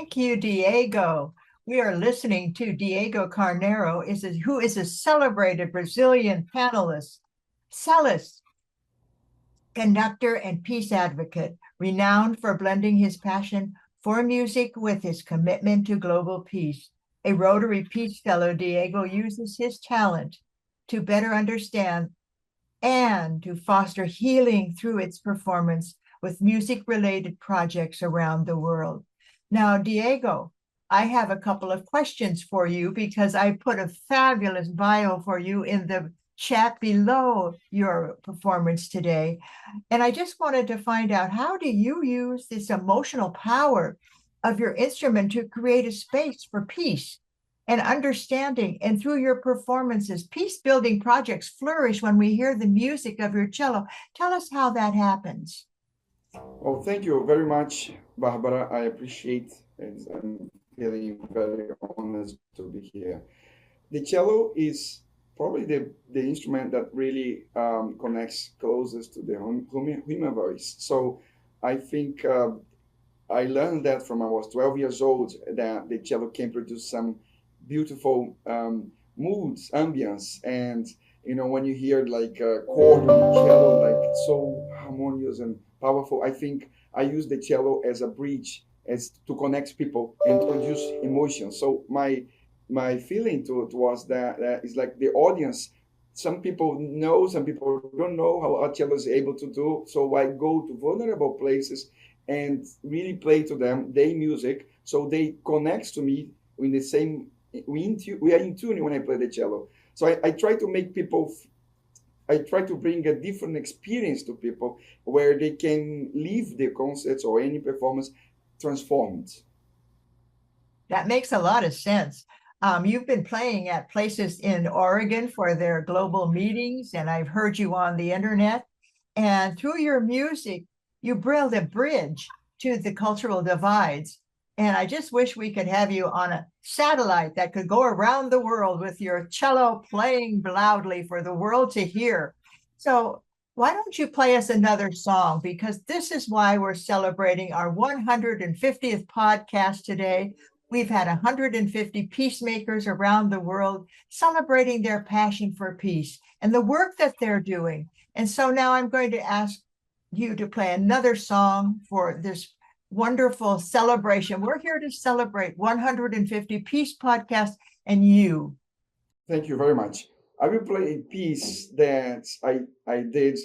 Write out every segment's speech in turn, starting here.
Thank you, Diego. We are listening to Diego Carneiro, who is a celebrated Brazilian panelist, cellist, conductor, and peace advocate, renowned for blending his passion for music with his commitment to global peace. A Rotary Peace Fellow, Diego uses his talent to better understand and to foster healing through its performance with music-related projects around the world. Now, Diego, I have a couple of questions for you because I put a fabulous bio for you in the chat below your performance today. And I just wanted to find out, how do you use this emotional power of your instrument to create a space for peace and understanding? And through your performances, peace-building projects flourish when we hear the music of your cello. Tell us how that happens. Well, thank you very much, Barbara. I appreciate it. I'm feeling very honored to be here. The cello is probably the instrument that really connects closest to the human voice. So I think I learned that from I was 12 years old that the cello can produce some beautiful moods, ambience, and when you hear like a chord on the cello, like it's so harmonious and powerful. I think I use the cello as a bridge, as to connect people and produce emotion. So my feeling towards that is like the audience. Some people know, some people don't know how a cello is able to do. So I go to vulnerable places and really play to them their music, so they connect to me in the same. We are in tune when I play the cello. So I try to make people. I try to bring a different experience to people where they can leave the concerts or any performance transformed. That makes a lot of sense. You've been playing at places in Oregon for their global meetings, and I've heard you on the internet. And through your music, you build a bridge to the cultural divides. And I just wish we could have you on a satellite that could go around the world with your cello playing loudly for the world to hear. So why don't you play us another song? Because this is why we're celebrating our 150th podcast today. We've had 150 peacemakers around the world celebrating their passion for peace and the work that they're doing. And so now I'm going to ask you to play another song for this wonderful celebration. We're here to celebrate 150 Peace Podcasts and you. Thank you very much. I will play a piece that I did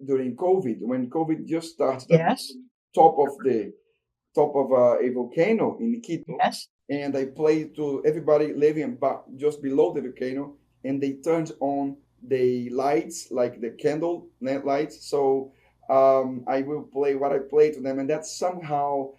during COVID, when COVID just started at Yes. the top of a volcano in Quito, Yes. and I played to everybody living just below the volcano, and they turned on the lights, like the candle net lights. So I will play what I play to them, and that somehow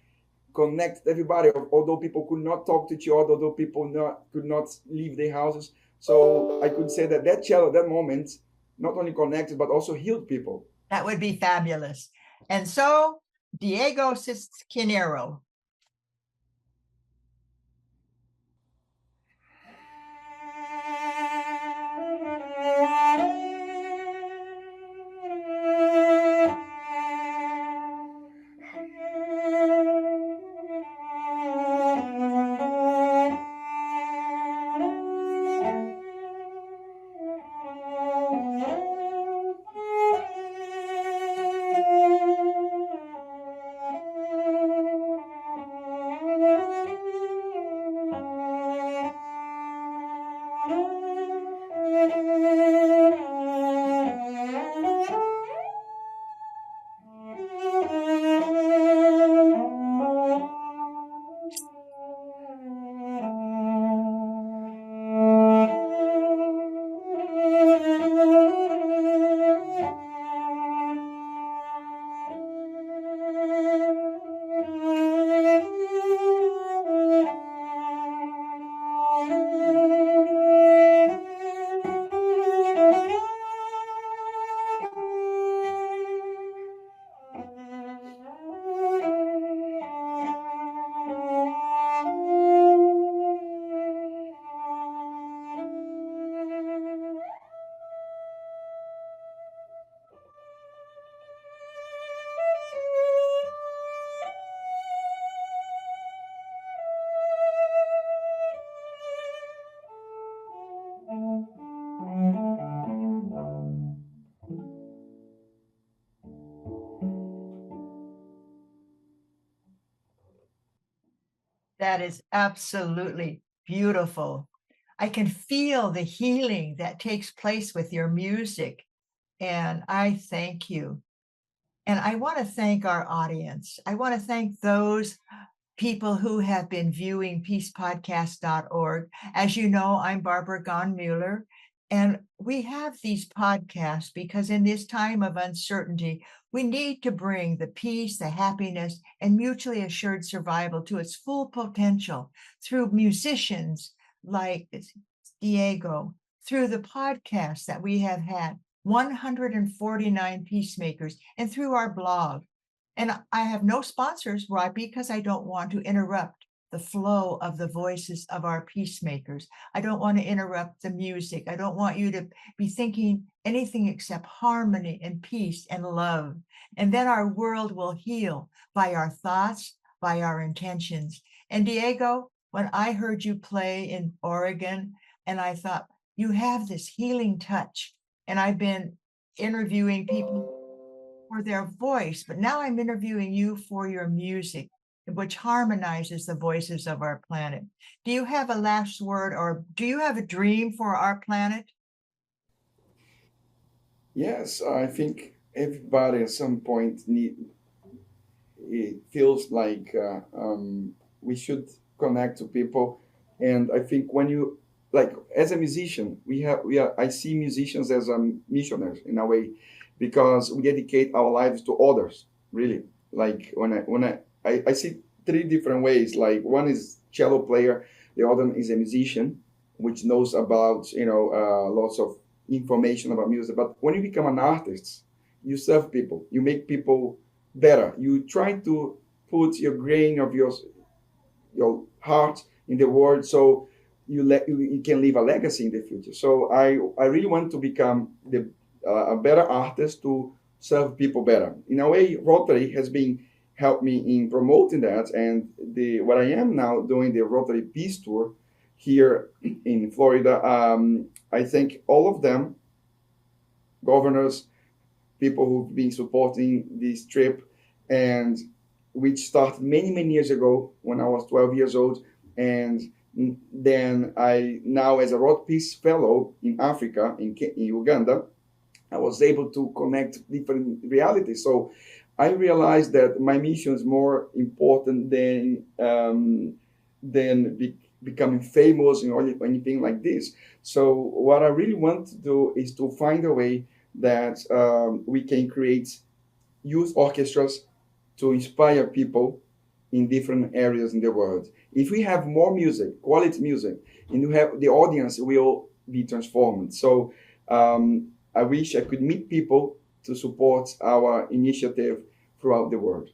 connect everybody. Although people could not talk to each other, although people could not leave their houses, so I could say that cello, that moment, not only connected but also healed people. That would be fabulous. And so, Diego Cisquinero. That is absolutely beautiful. I can feel the healing that takes place with your music, and I thank you. And I want to thank our audience. I want to thank those people who have been viewing peacepodcast.org. As you know, I'm Barbara Gon Mueller, and we have these podcasts because in this time of uncertainty, we need to bring the peace, the happiness, and mutually assured survival to its full potential through musicians like Diego, through the podcasts that we have had, 149 peacemakers, and through our blog. And I have no sponsors. Why? Because I don't want to interrupt the flow of the voices of our peacemakers. I don't want to interrupt the music. I don't want you to be thinking anything except harmony and peace and love. And then our world will heal by our thoughts, by our intentions. And Diego, when I heard you play in Oregon, and I thought, you have this healing touch. And I've been interviewing people for their voice, but now I'm interviewing you for your music, which harmonizes the voices of our planet. Do you have a last word, or do you have a dream for our planet? Yes, I think everybody at some point need it feels like we should connect to people, and I think when you like as a musician, we are I see musicians as missionaries in a way, because we dedicate our lives to others. Really, like I see three different ways. Like one is cello player, the other is a musician, which knows about lots of information about music. But when you become an artist, you serve people, you make people better. You try to put your grain of your heart in the world, so you can leave a legacy in the future. So I really want to become a better artist to serve people better. In a way, Rotary has been helped me in promoting that, and the what I am now doing the Rotary Peace Tour here in Florida. I think all of them, governors, people who've been supporting this trip, and which started many years ago when I was 12 years old. And then I now, as a Road Peace Fellow in Africa, in Uganda, I was able to connect different realities. So I realized that my mission is more important than becoming famous or anything like this. So what I really want to do is to find a way that we can create youth orchestras to inspire people in different areas in the world. If we have more music, quality music, and you have the audience will be transformed. So I wish I could meet people to support our initiative throughout the world.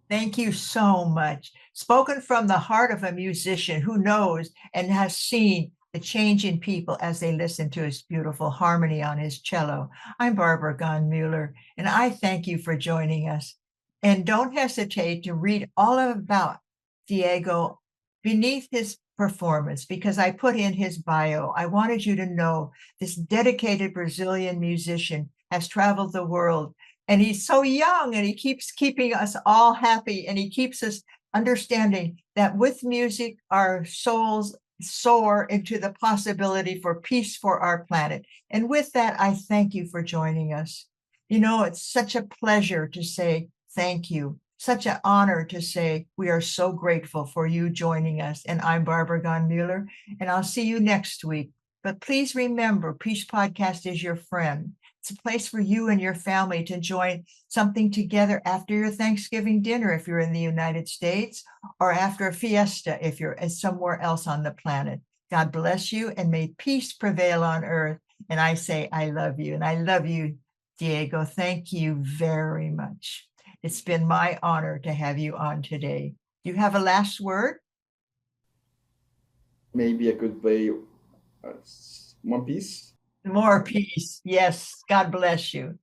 Thank you so much. Spoken from the heart of a musician who knows and has seen the change in people as they listen to his beautiful harmony on his cello. I'm Barbara Gon Mueller, and I thank you for joining us. And don't hesitate to read all about Diego beneath his performance, because I put in his bio. I wanted you to know this dedicated Brazilian musician has traveled the world, and he's so young, and he keeps keeping us all happy, and he keeps us understanding that with music, our souls soar into the possibility for peace for our planet. And with that, I thank you for joining us. You know, it's such a pleasure to say thank you, such an honor to say we are so grateful for you joining us. And I'm Barbara Gon Mueller, and I'll see you next week. But please remember, Peace Podcast is your friend. It's a place for you and your family to join something together after your Thanksgiving dinner if you're in the United States, or after a fiesta if you're somewhere else on the planet. God bless you, and may peace prevail on earth. And I say, I love you, and I love you, Diego. Thank you very much. It's been my honor to have you on today. Do you have a last word? Maybe I could play one piece. More peace. Yes. God bless you.